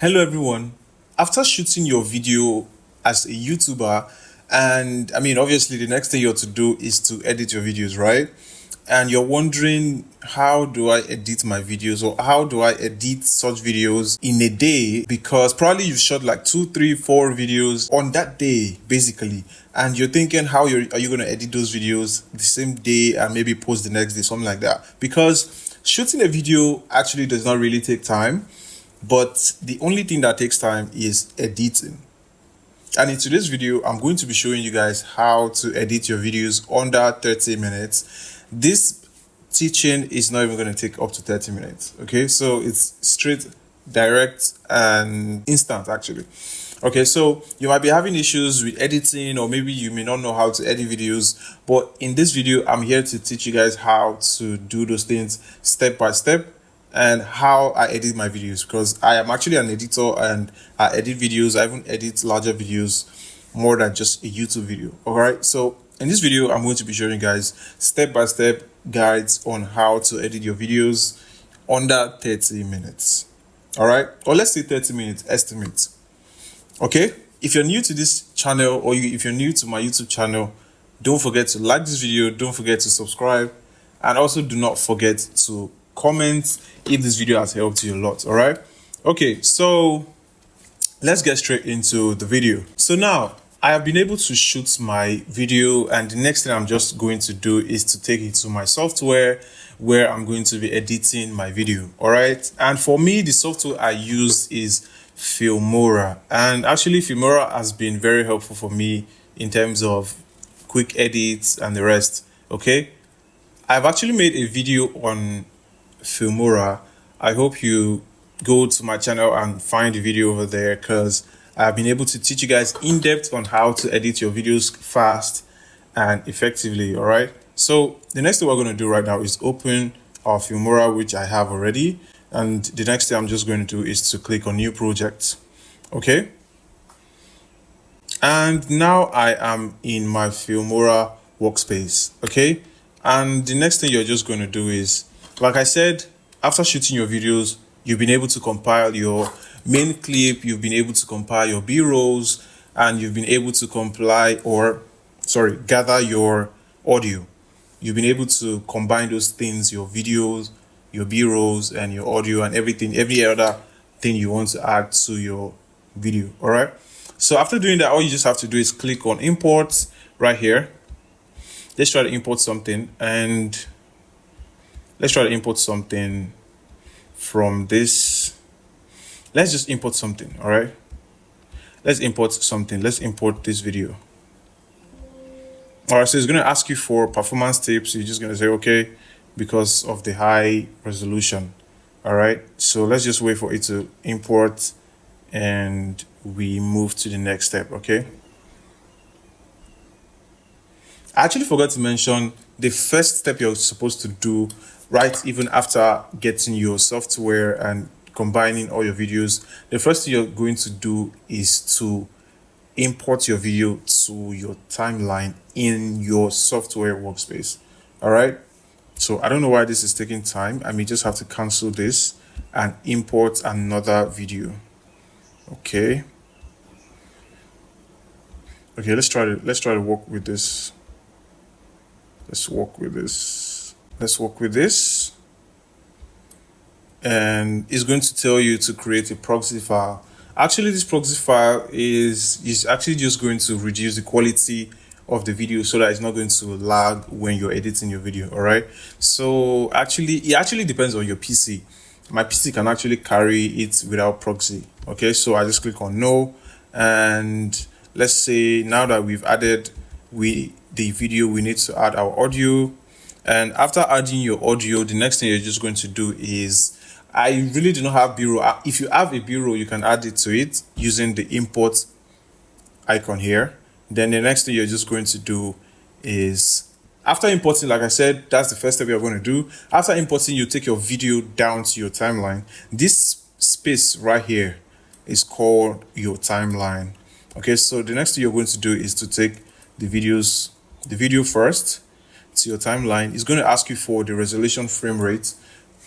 Hello everyone. After shooting your video as a YouTuber, and I mean, obviously, the next thing you have to do is to edit your videos, right? And you're wondering, how do I edit my videos, or how do I edit such videos in a day? Because probably you've shot like 2, 3, 4 videos on that day, basically. And you're thinking, are you going to edit those videos the same day and maybe post the next day, something like that? Because shooting a video actually does not really take time. But the only thing that takes time is editing. And in today's video, I'm going to be showing you guys how to edit your videos under 30 minutes. This teaching is not even going to take up to 30 minutes. Okay, so it's straight, direct, and instant actually. Okay, so you might be having issues with editing, or maybe you may not know how to edit videos. But in this video, I'm here to teach you guys how to do those things step by step, and how I edit my videos, because I am actually an editor and I edit videos. I even edit larger videos more than just a YouTube video. All right, so in this video, I'm going to be showing you guys step by step guides on how to edit your videos under 30 minutes. All right, or let's say 30 minutes estimate. Okay, if you're new to this channel, or if you're new to my YouTube channel, don't forget to like this video, don't forget to subscribe, and also do not forget to comment if this video has helped you a lot. All right, okay, so let's get straight into the video. So now I have been able to shoot my video, and the next thing I'm just going to do is to take it to my software where I'm going to be editing my video. All right, and for me, the software I use is Filmora, and actually Filmora has been very helpful for me in terms of quick edits and the rest. Okay, I've actually made a video on Filmora. I hope you go to my channel and find the video over there, because I've been able to teach you guys in depth on how to edit your videos fast and effectively. All right, so the next thing we're going to do right now is open our Filmora, which I have already, and the next thing I'm just going to do is to click on new project. Okay, and now I am in my Filmora workspace. Okay, and the next thing you're just going to do is, like I said, after shooting your videos, you've been able to compile your main clip, you've been able to compile your B-rolls, and you've been able to gather your audio. You've been able to combine those things, your videos, your B-rolls, and your audio, and every other thing you want to add to your video. All right. So after doing that, all you just have to do is click on import right here. Let's try to import something, and let's try to import something from this. Let's just import something. All right, let's import something. Let's import this video. All right, so it's going to ask you for performance tips. You're just going to say okay, because of the high resolution. All right, so let's just wait for it to import and we move to the next step. Okay, I actually forgot to mention the first step you're supposed to do, right, even after getting your software and combining all your videos. The first thing you're going to do is to import your video to your timeline in your software workspace. All right, so I don't know why this is taking time. I may just have to cancel this and import another video. Okay, let's try to work with this. Let's work with this. And it's going to tell you to create a proxy file. Actually, this proxy file is actually just going to reduce the quality of the video so that it's not going to lag when you're editing your video. All right, so it actually depends on your PC. My PC can actually carry it without proxy. Okay, so I just click on no, and let's say now that we've added the video, we need to add our audio. And after adding your audio, the next thing you're just going to do is, I really do not have B-roll. If you have a B-roll, you can add it to it using the import icon here. Then the next thing you're just going to do is, after importing, like I said, that's the first step you're going to do. After importing, you take your video down to your timeline. This space right here is called your timeline. Okay, so the next thing you're going to do is to take the video first to your timeline. It's going to ask you for the resolution frame rate,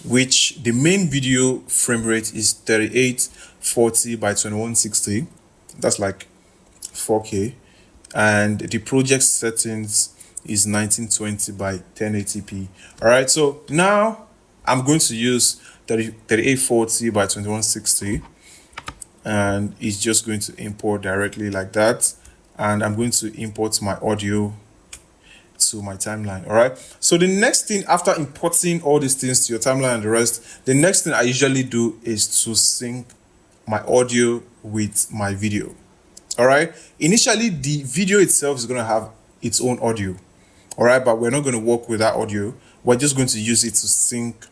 which the main video frame rate is 38 40 by 2160. That's like 4K. And the project settings is 1920 by 1080p. All right, so now I'm going to use 3840 by 2160, and it's just going to import directly like that. And I'm going to import my audio to my timeline. All right, so the next thing after importing all these things to your timeline and the rest, the next thing I usually do is to sync my audio with my video. All right, initially the video itself is going to have its own audio. All right, but we're not going to work with that audio. We're just going to use it to sync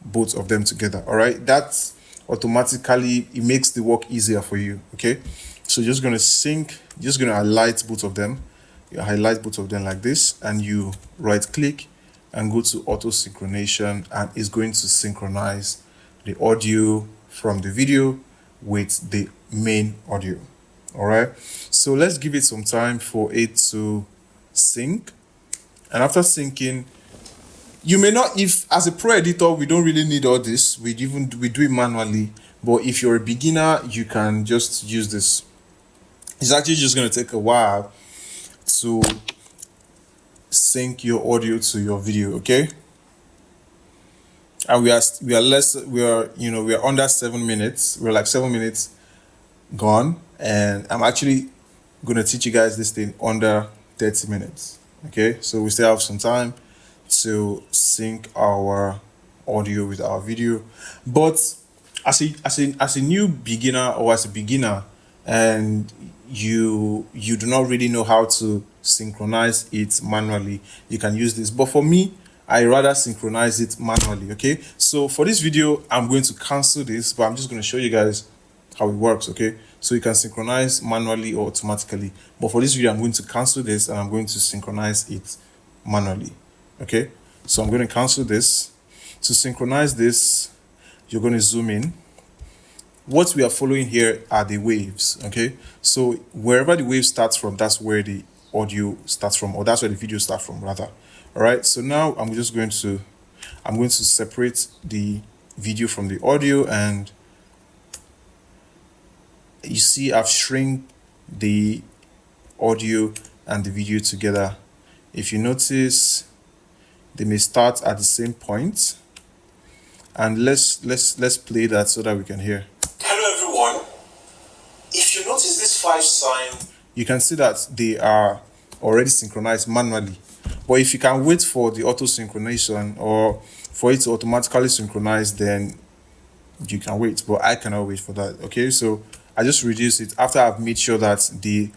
both of them together. All right, that's automatically, it makes the work easier for you. Okay, so you're just going to sync, just going to highlight both of them. You highlight both of them like this, and you right click and go to auto synchronization, and it's going to synchronize the audio from the video with the main audio. All right, so let's give it some time for it to sync. And after syncing, you may not, if as a pro editor, we don't really need all this, we do it manually. But if you're a beginner, you can just use this. It's actually just going to take a while to sync your audio to your video. Okay, and we are under 7 minutes. We're like 7 minutes gone, and I'm actually going to teach you guys this thing under 30 minutes. Okay, so we still have some time to sync our audio with our video. But as a new beginner, or as a beginner, and you do not really know how to synchronize it manually, you can use this. But for me, I rather synchronize it manually. Okay, so for this video, I'm going to cancel this, but I'm just going to show you guys how it works. Okay, so you can synchronize manually or automatically, but for this video I'm going to cancel this and I'm going to synchronize it manually. Okay, so I'm going to cancel this. To synchronize this, you're going to zoom in. What we are following here are the waves. Okay, so wherever the wave starts from, that's where the audio starts from, or that's where the video starts from rather. All right, so now I'm going to separate the video from the audio, and you see I've shrink the audio and the video together. If you notice, they may start at the same point, and let's play that so that we can hear. Hello everyone. If you notice this 5 sign, you can see that they are already synchronized manually. But if you can wait for the auto synchronization, or for it to automatically synchronize, then you can wait, but I cannot wait for that. Okay, so I just reduce it after I've made sure that they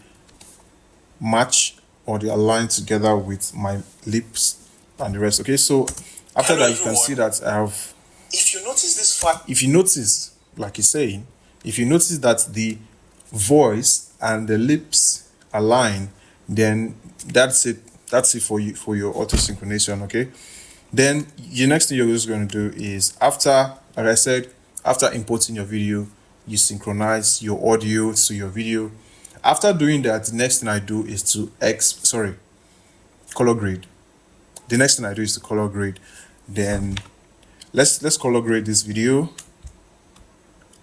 match or they align together with my lips and the rest. Okay, so after that, you can see that I have, if you notice this fact, if you notice, like he's saying, if you notice that the voice and the lips align, then that's it for you, for your auto synchronization. Okay, then the next thing you're just going to do is, after, like I said, after importing your video, you synchronize your audio to your video. After doing that, the next thing I do is to color grade. The next thing I do is to color grade. Then let's color grade this video.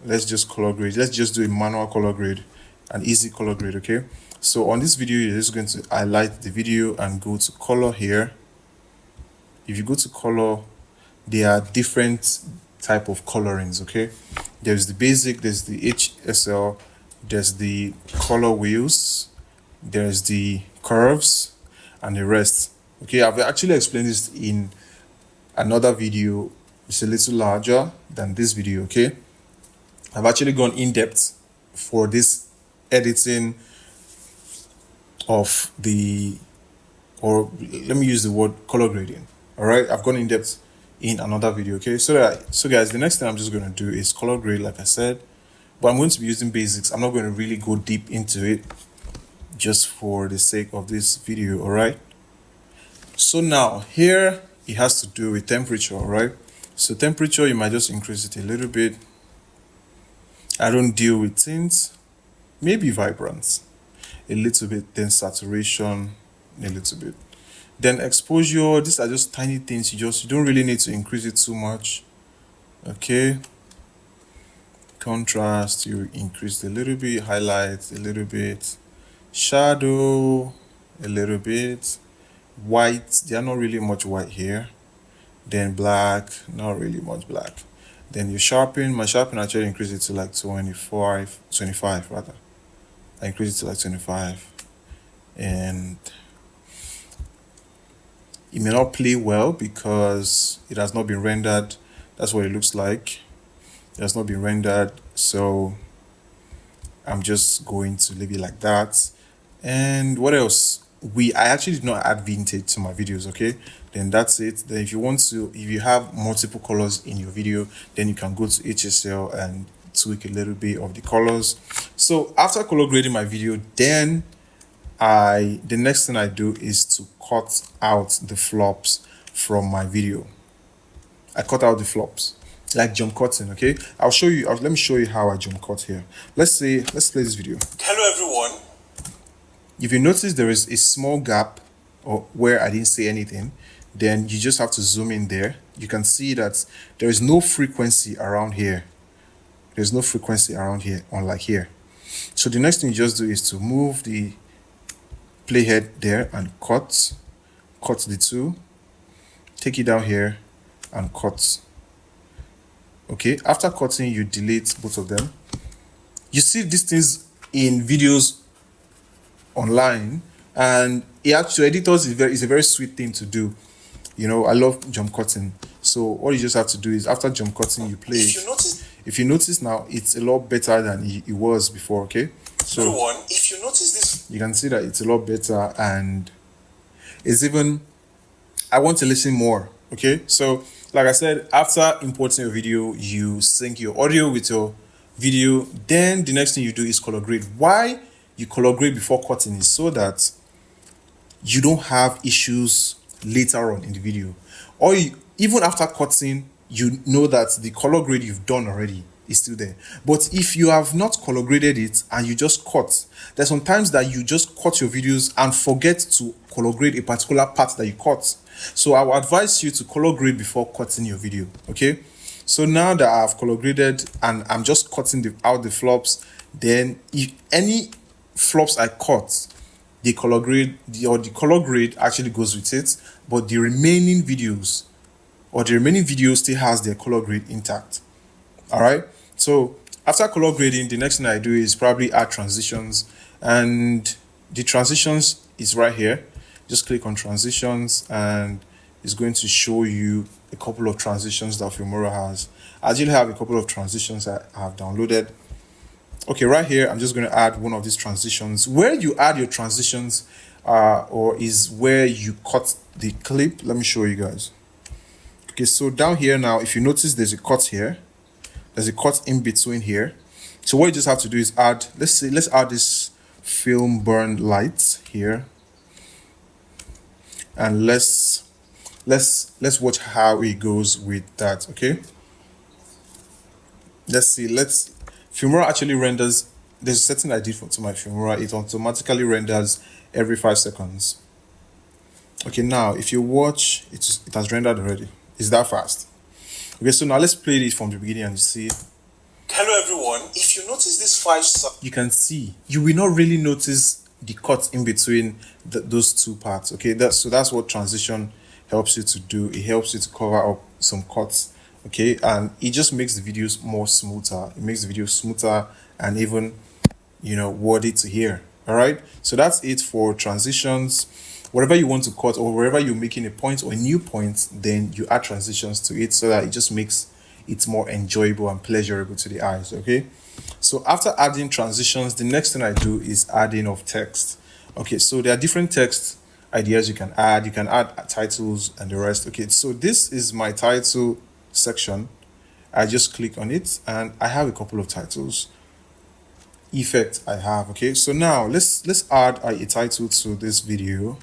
Let's just color grade. Let's just do a manual color grade, an easy color grade. Okay, so on this video, you're just going to highlight the video and go to color here. If you go to color, there are different type of colorings. Okay, there's the basic, there's the HSL, there's the color wheels, there's the curves, and the rest. Okay, I've actually explained this in another video. It's a little larger than this video. Okay, I've actually gone in depth for this editing of the, or let me use the word color grading. All right, I've gone in depth in another video. Okay, so guys, the next thing I'm just going to do is color grade, like I said, but I'm going to be using basics. I'm not going to really go deep into it, just for the sake of this video. All right, so now here it has to do with temperature. All right, so temperature, you might just increase it a little bit. I don't deal with tints, maybe vibrance a little bit, then saturation a little bit, then exposure. These are just tiny things. You don't really need to increase it too much. Okay, Contrast, you increase a little bit. Highlight a little bit. Shadow a little bit. White, there are not really much white here. Then black, not really much black. Then you sharpen. My sharpen actually increase it to like 25 rather. I increase it to like 25. And it may not play well because it has not been rendered. That's what it looks like. It has not been rendered, so I'm just going to leave it like that. And what else? I actually did not add vintage to my videos, okay? Then that's it. Then if you have multiple colors in your video, then you can go to HSL and tweak a little bit of the colors. So after color grading my video, then the next thing I do is to cut out the flops from my video. I cut out the flops, like jump cutting, okay? I'll show you, let me show you how I jump cut here. Let's play this video. Hello everyone. If you notice there is a small gap or where I didn't say anything, then you just have to zoom in there. You can see that there is no frequency around here. There's no frequency around here, unlike here. So the next thing you just do is to move the playhead there and cut the two, take it down here and cut. Okay, after cutting, you delete both of them. You see these things in videos online, and to editors is a very sweet thing to do. You know, I love jump cutting. So all you just have to do is after jump cutting, you play it. If you notice now, it's a lot better than it was before. Okay, so if you notice this, you can see that it's a lot better, and it's even, I want to listen more. Okay, so like I said, after importing your video, you sync your audio with your video. Then the next thing you do is color grade. Why you color grade before cutting is so that you don't have issues later on in the video, or even after cutting, you know that the color grade you've done already is still there. But if you have not color graded it and you just cut, there's sometimes that you just cut your videos and forget to color grade a particular part that you cut. So I would advise you to color grade before cutting your video. Okay, so now that I've color graded and I'm just cutting out the flops, then if any flops I cut, the color grade actually goes with it, but the remaining videos still has their color grade intact. All right, so after color grading, the next thing I do is probably add transitions, and the transitions is right here. Just click on transitions and it's going to show you a couple of transitions that Filmora has. I actually have a couple of transitions that I have downloaded. Okay, right here, I'm just going to add one of these transitions. Where you add your transitions or is where you cut the clip. Let me show you guys. Okay, so down here now, if you notice there's a cut here. There's a cut in between here. So what you just have to do is add, let's add this film burn light here. And let's watch how it goes with that. Okay, let's see. Filmora actually renders, there's a setting I did to my Filmora. It automatically renders every 5 seconds. Okay, now if you watch, it has rendered already. It's that fast. Okay, so now let's play this from the beginning and see. Hello everyone. If you notice this 5 seconds, you can see, you will not really notice the cut in between those two parts. Okay, that's what transition helps you to do. It helps you to cover up some cuts. Okay, and it just makes the videos more smoother. It makes the video smoother and even, you know, worthy to hear. All right, so that's it for transitions. Whatever you want to cut or wherever you're making a point or a new point, then you add transitions to it so that it just makes it more enjoyable and pleasurable to the eyes. Okay, so after adding transitions, the next thing I do is adding of text. Okay, so there are different text ideas you can add. You can add titles and the rest. Okay, so this is my title section. I just click on it and I have a couple of titles. Effect I have. Okay, so now let's add a title to this video.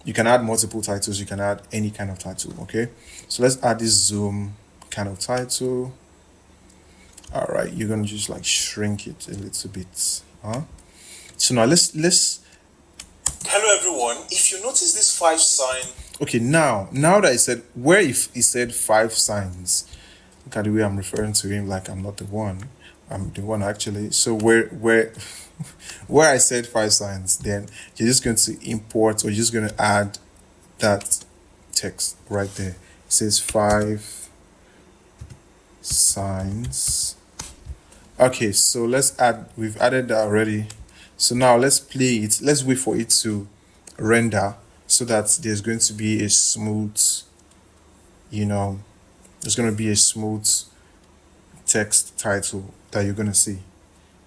You can add multiple titles. You can add any kind of title. Okay, so let's add this zoom kind of title. All right, you're gonna just like shrink it a little bit. So now let's hello everyone. If you notice this 5 sign, okay, now that I said, where if he said 5 signs, look at the way I'm referring to him like I'm not the one. I'm the one actually. So where where I said five signs, then you're just going to import, or you're just going to add that text right there. It says five signs. Okay, so let's add, we've added that already. So now let's play it. Let's wait for it to render so that there's going to be a smooth, there's going to be a smooth text title that you're going to see.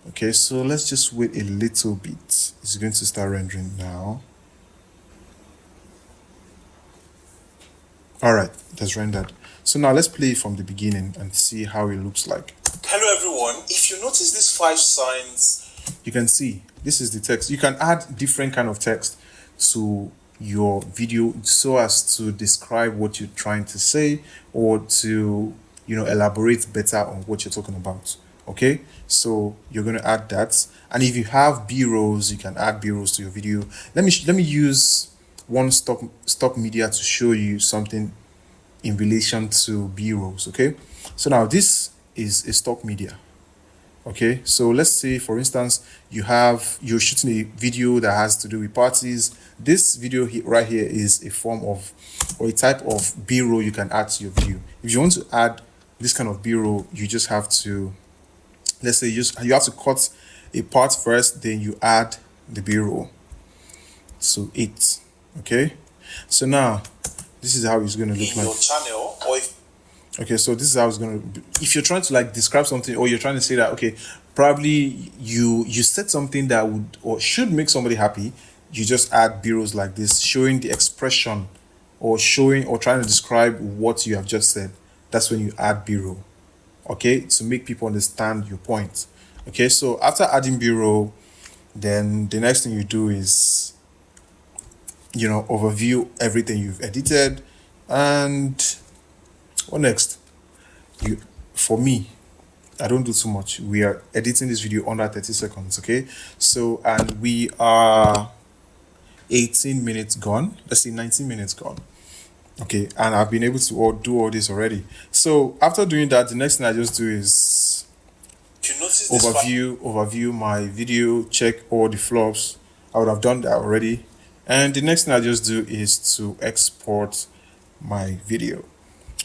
Okay, so let's just wait a little bit. It's going to start rendering now. All right, that's rendered. So now let's play it from the beginning and see how it looks like. Hello everyone. If you notice these five signs, You can see this is the text. You can add different kind of text to your video so as to describe what you're trying to say, or to elaborate better on what you're talking about. Okay, so you're going to add that. And if you have b-rolls, you can add b-rolls to your video. Let me use one stock media to show you something in relation to b-rolls. Okay, so now this is a stock media. Okay, so let's say for instance you're shooting a video that has to do with parties. This video right here is a form of, or a type of b-roll you can add to your video. If you want to add this kind of b-roll, you just have to, let's say you have to cut a part first, then you add the b-roll to it. Okay, so now this is how it's going to look in like. your channel, or if Okay, so this is how it's gonna be. If you're trying to like describe something, or you're trying to say that, okay, probably you said something that would or should make somebody happy, you just add b-rolls like this, showing the expression, or showing or trying to describe what you have just said. That's when you add b-roll. Okay, to make people understand your point. Okay, so after adding b-roll, then the next thing you do is overview everything you've edited. And what next? For me, I don't do too much. We are editing this video under 30 seconds. Okay, so, and we are 18 minutes gone. Let's say 19 minutes gone. Okay, and I've been able to do all this already. So after doing that, the next thing I just do is you notice this overview my video, check all the flops. I would have done that already. And the next thing I just do is to export my video,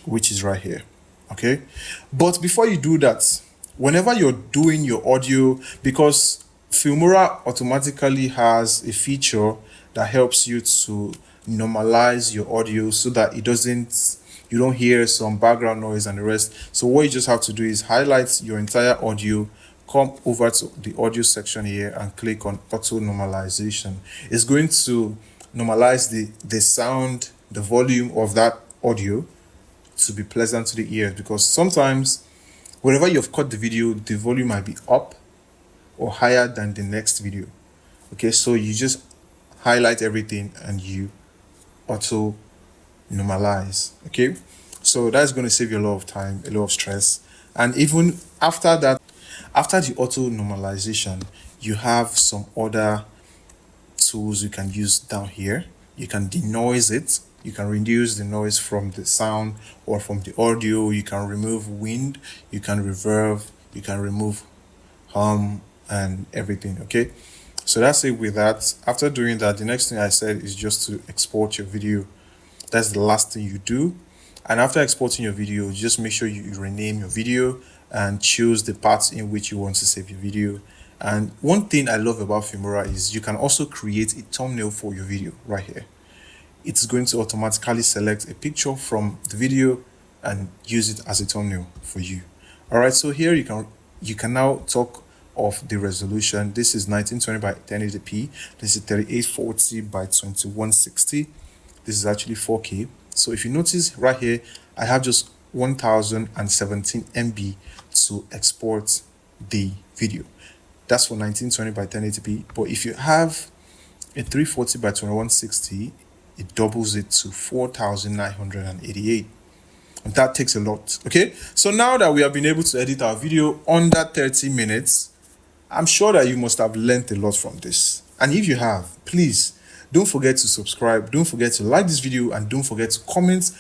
which is right here. Okay, but before you do that, whenever you're doing your audio, because Filmora automatically has a feature that helps you to normalize your audio so that you don't hear some background noise and the rest. So what you just have to do is highlight your entire audio, come over to the audio section here and click on auto normalization. It's going to normalize the sound, the volume of that audio to be pleasant to the ears, because sometimes wherever you've cut the video, the volume might be up or higher than the next video. Okay, so you just highlight everything and you auto normalize. Okay, so that's going to save you a lot of time, a lot of stress. And even after that, after the auto normalization, you have some other tools you can use down here. You can denoise it. You can reduce the noise from the sound or from the audio. You can remove wind. You can reverb. You can remove hum and everything. Okay, so that's it with that. After doing that, the next thing I said is just to export your video. That's the last thing you do. And after exporting your video, just make sure you rename your video and choose the parts in which you want to save your video. And one thing I love about Filmora is you can also create a thumbnail for your video right here. It's going to automatically select a picture from the video and use it as a thumbnail for you. All right, so here you can now talk of the resolution. This is 1920 by 1080p. This is 3840 by 2160. This is actually 4K. So if you notice right here, I have just 1017 MB to export the video. That's for 1920 by 1080p. But if you have a 340 by 2160, it doubles it to 4988. And that takes a lot. Okay, so now that we have been able to edit our video under 30 minutes, I'm sure that you must have learned a lot from this. And if you have, please don't forget to subscribe, don't forget to like this video, and don't forget to comment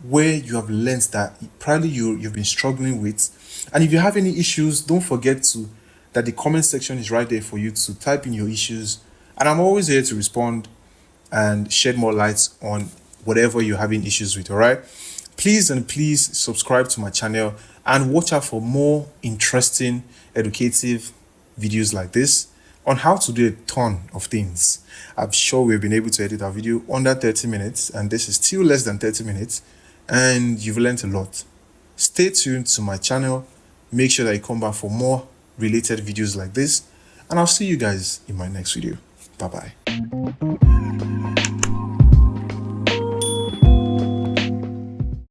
where you have learned that probably you've been struggling with, And if you have any issues, don't forget to that the comment section is right there for you to type in your issues, and I'm always here to respond and shed more light on whatever you're having issues with. All right, please and please subscribe to my channel and watch out for more interesting educative videos like this on how to do a ton of things. I'm sure we've been able to edit our video under 30 minutes, and this is still less than 30 minutes, and you've learned a lot. Stay tuned to my channel. Make sure that you come back for more related videos like this, and I'll see you guys in my next video. Bye bye.